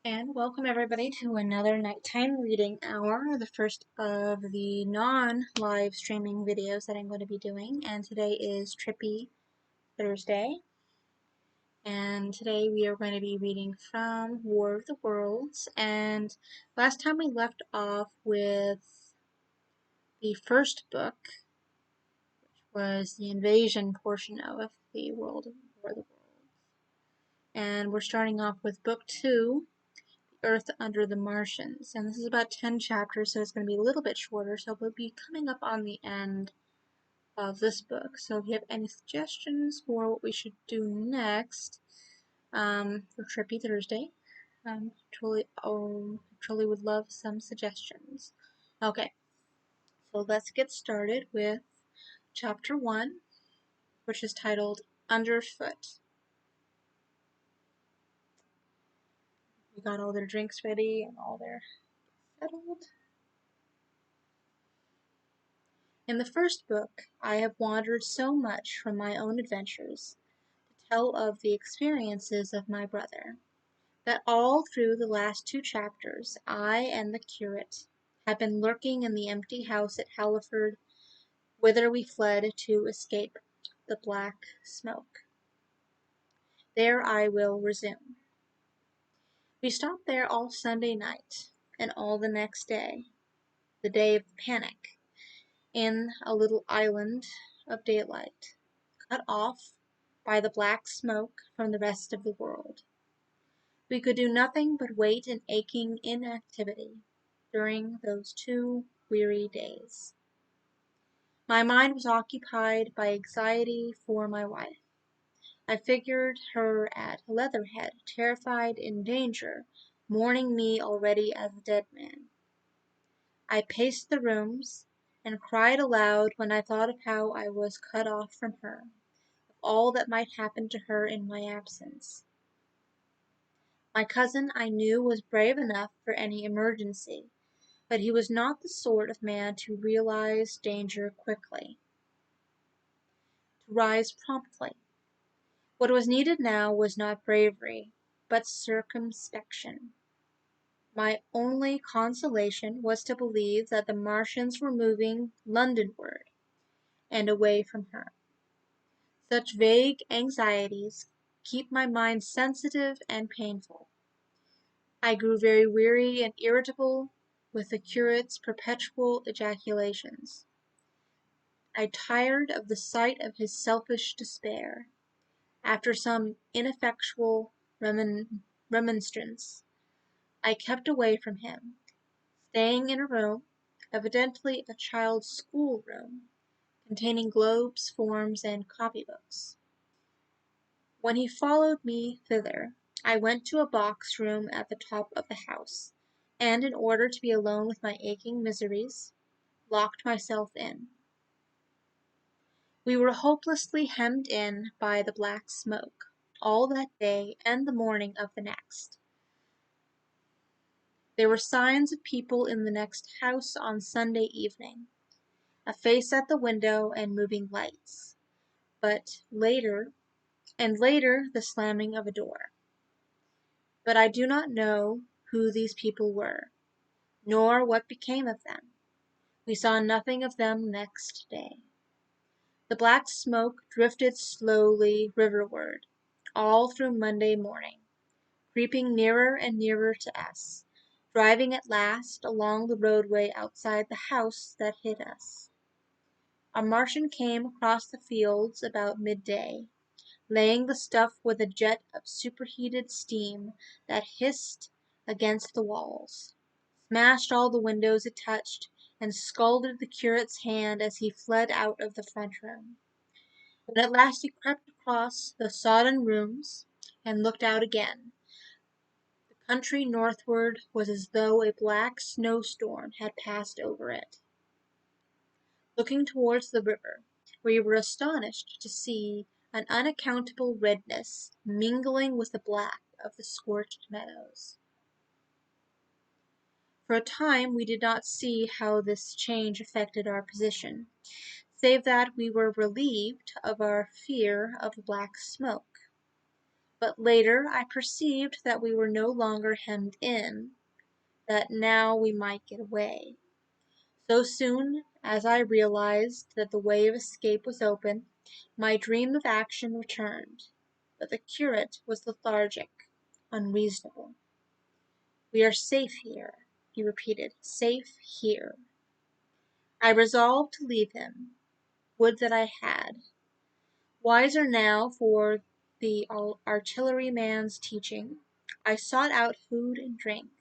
And welcome everybody to another nighttime reading hour, the first of the non-live streaming videos that I'm going to be doing. And today is Trippy Thursday. And today we are going to be reading from War of the Worlds. And last time we left off with the first book, which was the invasion portion of the World of War of the Worlds. And we're starting off with book 2, Earth Under the Martians. And this is about 10 chapters, so it's going to be a little bit shorter, so we'll be coming up on the end of this book. So if you have any suggestions for what we should do next for Trippy Thursday, truly would love some suggestions. Okay, so let's get started with chapter 1, which is titled Underfoot. We got all their drinks ready and all their settled. In the first book, I have wandered so much from my own adventures to tell of the experiences of my brother, that all through the last 2 chapters I and the curate have been lurking in the empty house at Halliford, whither we fled to escape the black smoke. There I will resume. We stopped there all Sunday night, and all the next day, the day of the panic, in a little island of daylight, cut off by the black smoke from the rest of the world. We could do nothing but wait in aching inactivity during those 2 weary days. My mind was occupied by anxiety for my wife. I figured her at Leatherhead, terrified, in danger, mourning me already as a dead man. I paced the rooms, and cried aloud when I thought of how I was cut off from her, of all that might happen to her in my absence. My cousin, I knew, was brave enough for any emergency, but he was not the sort of man to realize danger quickly, to rise promptly. What was needed now was not bravery, but circumspection. My only consolation was to believe that the Martians were moving Londonward, and away from her. Such vague anxieties keep my mind sensitive and painful. I grew very weary and irritable with the curate's perpetual ejaculations. I tired of the sight of his selfish despair. After some ineffectual remonstrance, I kept away from him, staying in a room, evidently a child's schoolroom, containing globes, forms, and copybooks. When he followed me thither, I went to a box room at the top of the house, and, in order to be alone with my aching miseries, locked myself in. We were hopelessly hemmed in by the black smoke, all that day and the morning of the next. There were signs of people in the next house on Sunday evening, a face at the window and moving lights, but later the slamming of a door. But I do not know who these people were, nor what became of them. We saw nothing of them next day. The black smoke drifted slowly riverward, all through Monday morning, creeping nearer and nearer to us, driving at last along the roadway outside the house that hid us. A Martian came across the fields about midday, laying the stuff with a jet of superheated steam that hissed against the walls, smashed all the windows it touched, and scalded the curate's hand as he fled out of the front room. When at last he crept across the sodden rooms and looked out again, the country northward was as though a black snowstorm had passed over it. Looking towards the river, we were astonished to see an unaccountable redness mingling with the black of the scorched meadows. For a time we did not see how this change affected our position, save that we were relieved of our fear of the black smoke. but later I perceived that we were no longer hemmed in, that now we might get away. So soon as I realized that the way of escape was open, my dream of action returned, but the curate was lethargic, unreasonable. "We are safe here," he repeated, "safe here." I resolved to leave him. Would that I had. Wiser now for the artilleryman's teaching, I sought out food and drink,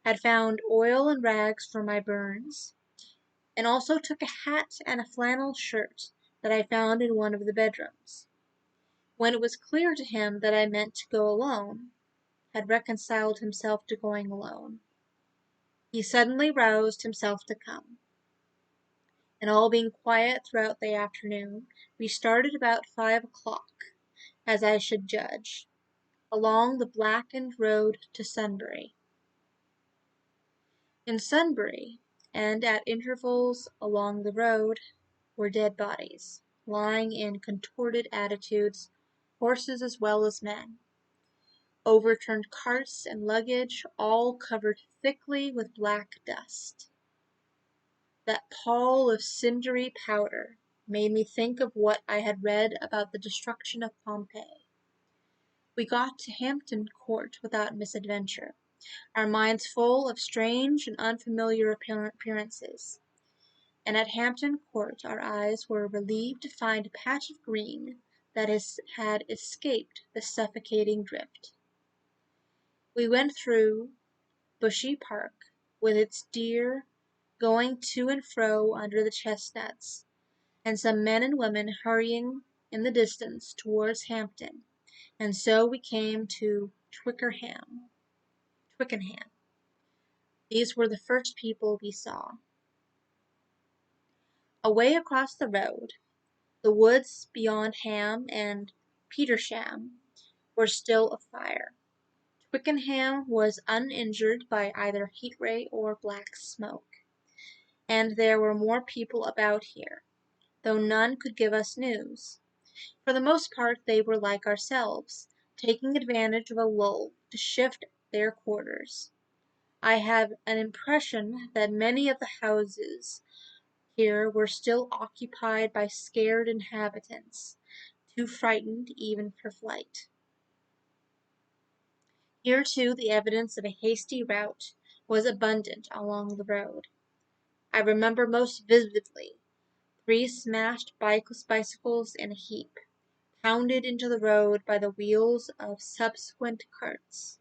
had found oil and rags for my burns, and also took a hat and a flannel shirt that I found in one of the bedrooms. When it was clear to him that I meant to go alone, had reconciled himself to going alone, he suddenly roused himself to come, and all being quiet throughout the afternoon, we started about 5 o'clock, as I should judge, along the blackened road to Sunbury. In Sunbury, and at intervals along the road, were dead bodies, lying in contorted attitudes, horses as well as men. Overturned carts and luggage, all covered thickly with black dust. That pall of cindery powder made me think of what I had read about the destruction of Pompeii. We got to Hampton Court without misadventure, our minds full of strange and unfamiliar appearances, and at Hampton Court our eyes were relieved to find a patch of green that had escaped the suffocating drift. We went through Bushey Park, with its deer going to and fro under the chestnuts, and some men and women hurrying in the distance towards Hampton, and so we came to Twickenham. These were the first people we saw. Away across the road, the woods beyond Ham and Petersham were still afire. Twickenham was uninjured by either heat-ray or black smoke, and there were more people about here, though none could give us news. For the most part they were like ourselves, taking advantage of a lull to shift their quarters. I have an impression that many of the houses here were still occupied by scared inhabitants, too frightened even for flight. Here too the evidence of a hasty rout was abundant along the road. I remember most vividly 3 smashed bicycles in a heap, pounded into the road by the wheels of subsequent carts.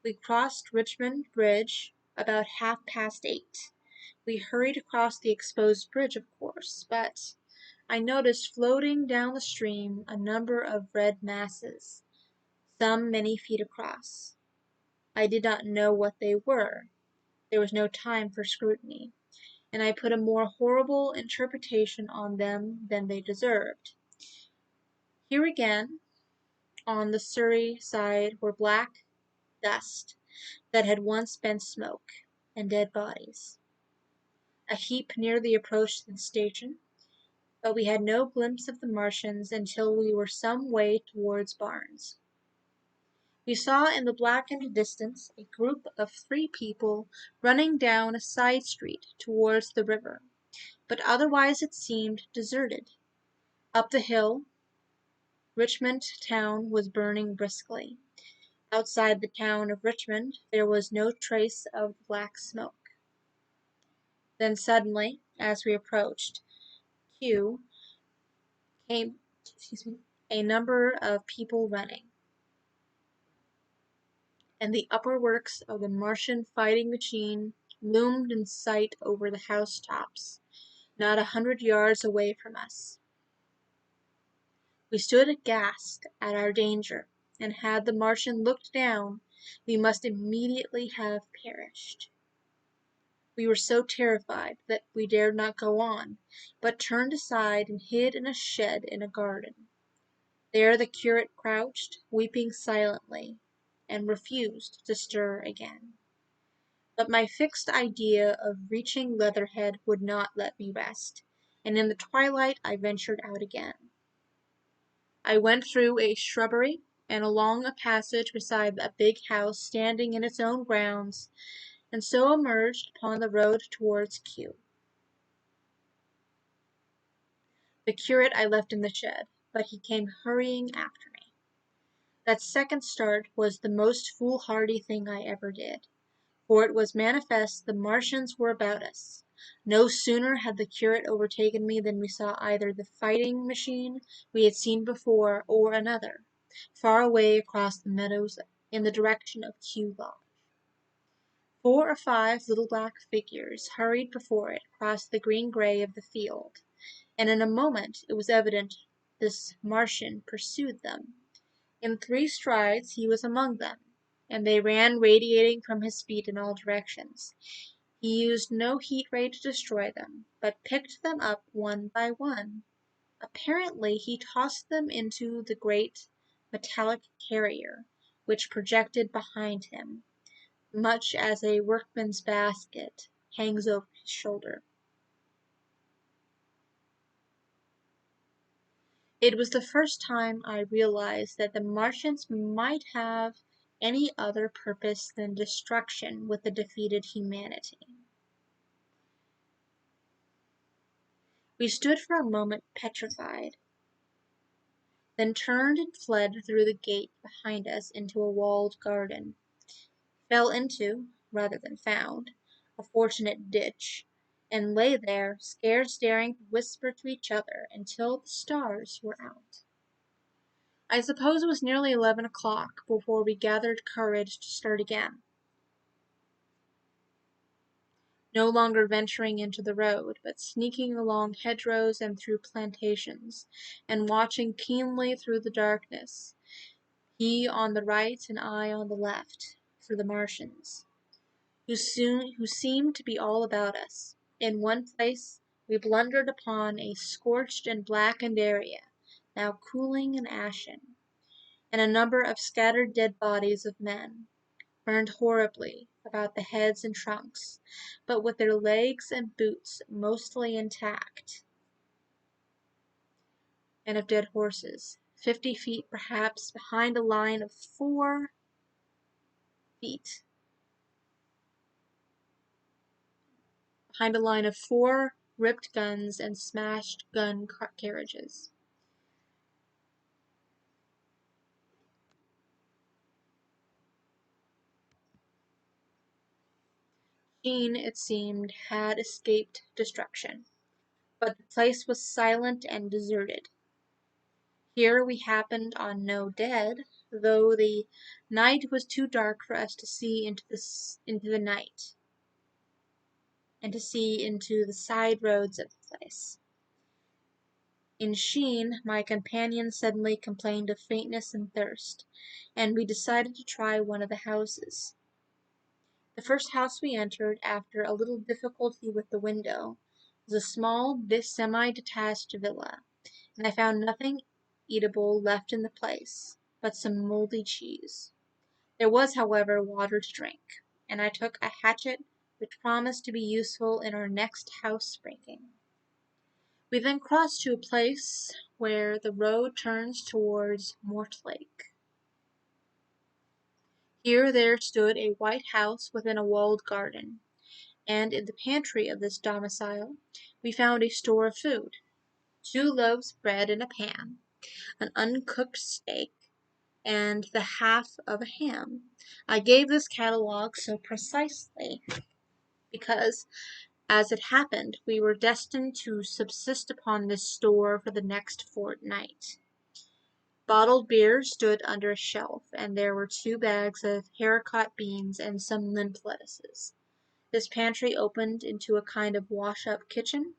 We crossed Richmond Bridge about 8:30. We hurried across the exposed bridge, of course, but I noticed floating down the stream a number of red masses, some many feet across. I did not know what they were. There was no time for scrutiny, and I put a more horrible interpretation on them than they deserved. Here again, on the Surrey side, were black dust that had once been smoke, and dead bodies. A heap near the approach to the station, but we had no glimpse of the Martians until we were some way towards Barnes. We saw in the blackened distance a group of 3 people running down a side street towards the river, but otherwise it seemed deserted. Up the hill, Richmond town was burning briskly. Outside the town of Richmond there was no trace of the black smoke. Then suddenly, as we approached Kew, came a number of people running, and the upper works of the Martian fighting machine loomed in sight over the housetops, not 100 yards away from us. We stood aghast at our danger, and had the Martian looked down, we must immediately have perished. We were so terrified that we dared not go on, but turned aside and hid in a shed in a garden. There the curate crouched, weeping silently, and refused to stir again. But my fixed idea of reaching Leatherhead would not let me rest, and in the twilight I ventured out again. I went through a shrubbery and along a passage beside a big house standing in its own grounds, and so emerged upon the road towards Kew. The curate I left in the shed, but he came hurrying after me. That second start was the most foolhardy thing I ever did, for it was manifest the Martians were about us. No sooner had the curate overtaken me than we saw either the fighting machine we had seen before, or another, far away across the meadows in the direction of Kew Lodge. 4 or 5 little black figures hurried before it across the green-grey of the field, and in a moment it was evident this Martian pursued them. In 3 strides he was among them, and they ran radiating from his feet in all directions. He used no heat ray to destroy them, but picked them up one by one. Apparently he tossed them into the great metallic carrier which projected behind him, much as a workman's basket hangs over his shoulder. It was the first time I realized that the Martians might have any other purpose than destruction with the defeated humanity. We stood for a moment petrified, then turned and fled through the gate behind us into a walled garden, fell into, rather than found, a fortunate ditch, and lay there, scarce daring to whisper to each other until the stars were out. I suppose it was nearly 11 o'clock before we gathered courage to start again, no longer venturing into the road, but sneaking along hedgerows and through plantations, and watching keenly through the darkness, he on the right and I on the left, for the Martians, who seemed to be all about us. In one place we blundered upon a scorched and blackened area, now cooling and ashen, and a number of scattered dead bodies of men, burned horribly about the heads and trunks, but with their legs and boots mostly intact, and of dead horses, 50 feet perhaps behind a line of 4 feet, behind a line of 4 ripped guns and smashed gun carriages. Sheen, it seemed, had escaped destruction, but the place was silent and deserted. Here we happened on no dead, though the night was too dark for us to see into the night, and to see into the side roads of the place. In Sheen, my companion suddenly complained of faintness and thirst, and we decided to try one of the houses. The first house we entered, after a little difficulty with the window, was a small semi-detached villa, and I found nothing eatable left in the place but some mouldy cheese. There was, however, water to drink, and I took a hatchet which promised to be useful in our next house-breaking. We then crossed to a place where the road turns towards Mortlake. Here there stood a white house within a walled garden, and in the pantry of this domicile we found a store of food: 2 loaves of bread in a pan, an uncooked steak, and the half of a ham. I gave this catalogue so precisely because, as it happened, we were destined to subsist upon this store for the next fortnight. Bottled beer stood under a shelf, and there were 2 bags of haricot beans and some mint lettuces. This pantry opened into a kind of wash-up kitchen,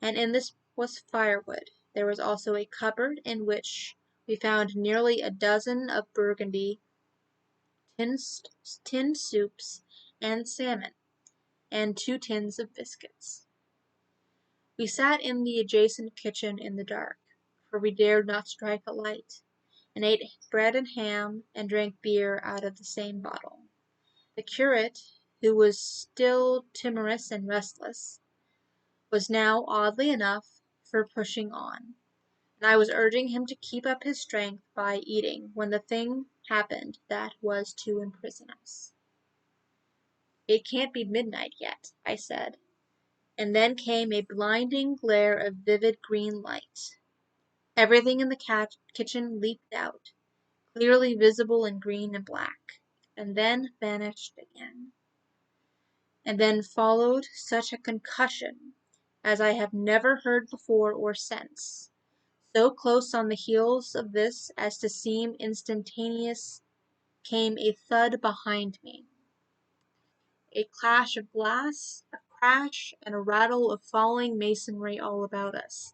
and in this was firewood. There was also a cupboard in which we found nearly a dozen of Burgundy, tinned soups, and salmon, and 2 tins of biscuits. We sat in the adjacent kitchen in the dark, for we dared not strike a light, and ate bread and ham, and drank beer out of the same bottle. The curate, who was still timorous and restless, was now, oddly enough, for pushing on, and and I was urging him to keep up his strength by eating, when the thing happened that was to imprison us. "It can't be midnight yet," I said, and then came a blinding glare of vivid green light. Everything in the kitchen leaped out, clearly visible in green and black, and then vanished again. And then followed such a concussion as I have never heard before or since. So close on the heels of this as to seem instantaneous came a thud behind me, a clash of glass, a crash, and a rattle of falling masonry all about us,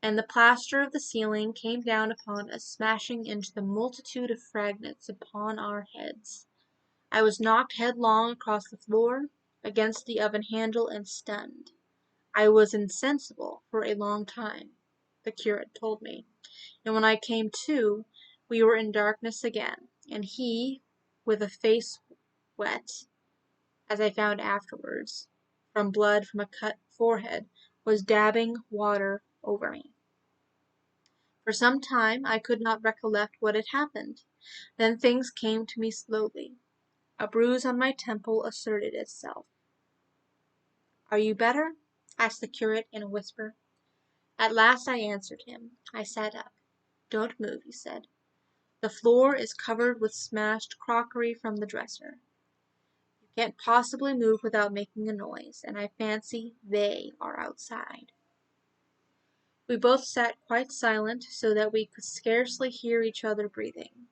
and the plaster of the ceiling came down upon us, smashing into the multitude of fragments upon our heads. I was knocked headlong across the floor, against the oven handle, and stunned. I was insensible for a long time, the curate told me, and when I came to, we were in darkness again, and he, with a face wet, as I found afterwards, from blood from a cut forehead, was dabbing water over me. For some time I could not recollect what had happened. Then things came to me slowly. A bruise on my temple asserted itself. "Are you better?" asked the curate in a whisper. At last I answered him. I sat up. "Don't move," he said. "The floor is covered with smashed crockery from the dresser. You can't possibly move without making a noise, and I fancy they are outside." We both sat quite silent, so that we could scarcely hear each other breathing.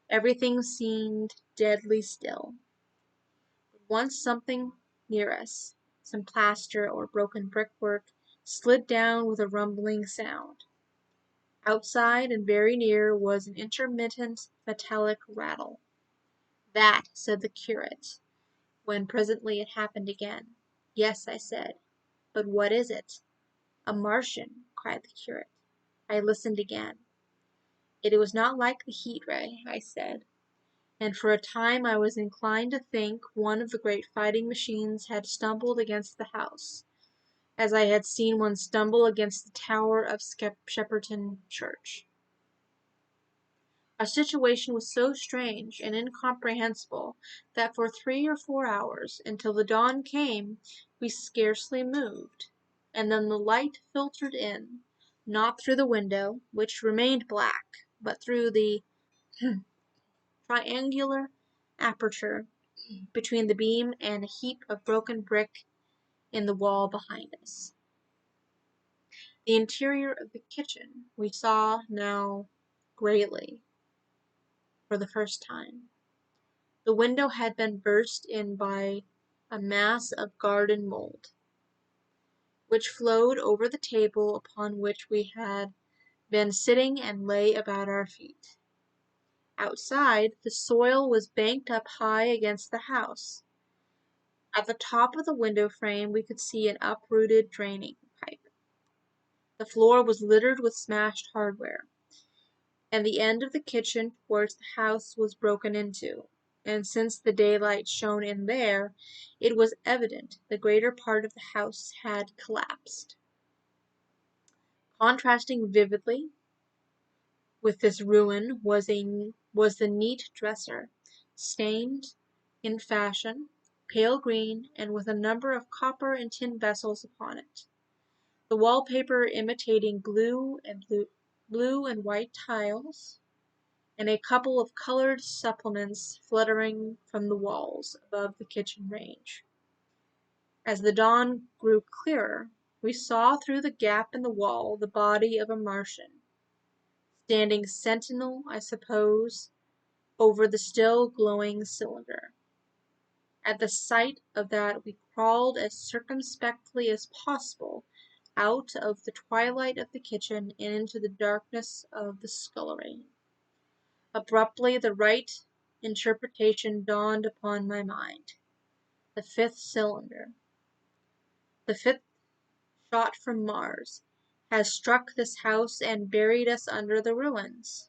Everything seemed deadly still. But once something near us, some plaster or broken brickwork, slid down with a rumbling sound. Outside and very near was an intermittent metallic rattle. "That," said the curate, when presently it happened again. "Yes," I said, "but what is it?" "A Martian," cried the curate. I listened again. It was not like the heat ray, I said, and for a time I was inclined to think one of the great fighting machines had stumbled against the house, as I had seen one stumble against the tower of Shepperton Church. Our situation was so strange and incomprehensible that for 3 or 4 hours, until the dawn came, we scarcely moved, and then the light filtered in, not through the window, which remained black, but through the triangular aperture between the beam and a heap of broken brick in the wall behind us. The interior of the kitchen we saw now greyly for the first time. The window had been burst in by a mass of garden mould, which flowed over the table upon which we had been sitting and lay about our feet. Outside, the soil was banked up high against the house. At the top of the window frame we could see an uprooted draining pipe. The floor was littered with smashed hardware, and the end of the kitchen towards the house was broken into, and since the daylight shone in there, it was evident the greater part of the house had collapsed. Contrasting vividly with this ruin was the neat dresser, stained, in fashion, pale green, and with a number of copper and tin vessels upon it, the wallpaper imitating blue and white tiles, and a couple of colored supplements fluttering from the walls above the kitchen range. As the dawn grew clearer, we saw through the gap in the wall the body of a Martian, standing sentinel, I suppose, over the still glowing cylinder. At the sight of that we crawled as circumspectly as possible out of the twilight of the kitchen and into the darkness of the scullery. Abruptly the right interpretation dawned upon my mind. The fifth cylinder, the fifth shot from Mars, has struck this house and buried us under the ruins.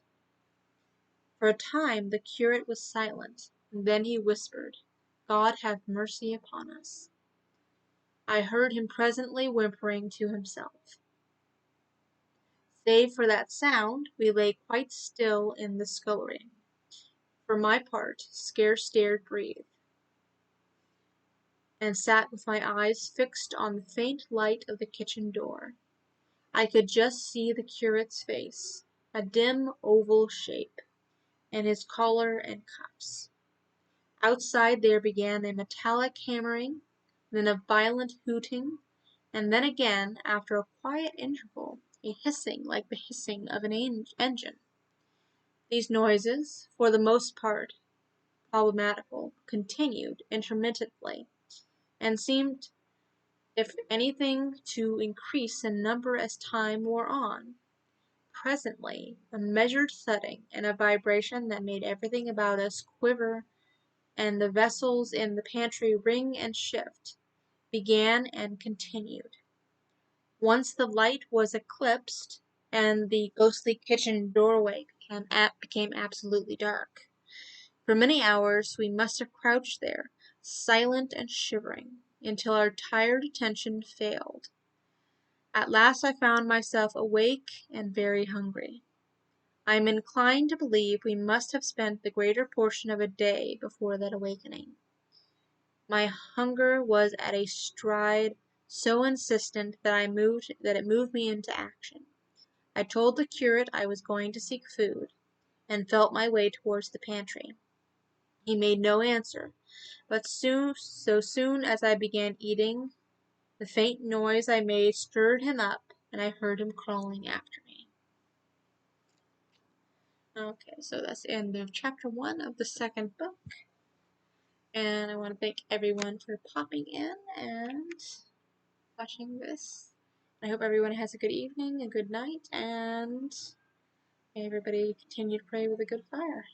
For a time the curate was silent, and then he whispered, "God have mercy upon us." I heard him presently whimpering to himself. Save for that sound, we lay quite still in the scullery. For my part, scarce dared breathe, and sat with my eyes fixed on the faint light of the kitchen door. I could just see the curate's face, a dim oval shape, and his collar and cuffs. Outside there began a metallic hammering, then a violent hooting, and then again, after a quiet interval, a hissing like the hissing of an engine. These noises, for the most part problematical, continued intermittently, and seemed, if anything, to increase in number as time wore on. Presently, a measured thudding and a vibration that made everything about us quiver and the vessels in the pantry ring and shift, began and continued. Once the light was eclipsed, and the ghostly kitchen doorway became absolutely dark. For many hours we must have crouched there, silent and shivering, until our tired attention failed. At last I found myself awake and very hungry. I am inclined to believe we must have spent the greater portion of a day before that awakening. My hunger was at a stride so insistent that it moved me into action. I told the curate I was going to seek food, and felt my way towards the pantry. He made no answer, but so soon as I began eating, the faint noise I made stirred him up, and I heard him crawling after me. Okay, so that's the end of chapter 1 of the second book. And I want to thank everyone for popping in and watching this. I hope everyone has a good evening, a good night, and may everybody continue to pray with a good fire.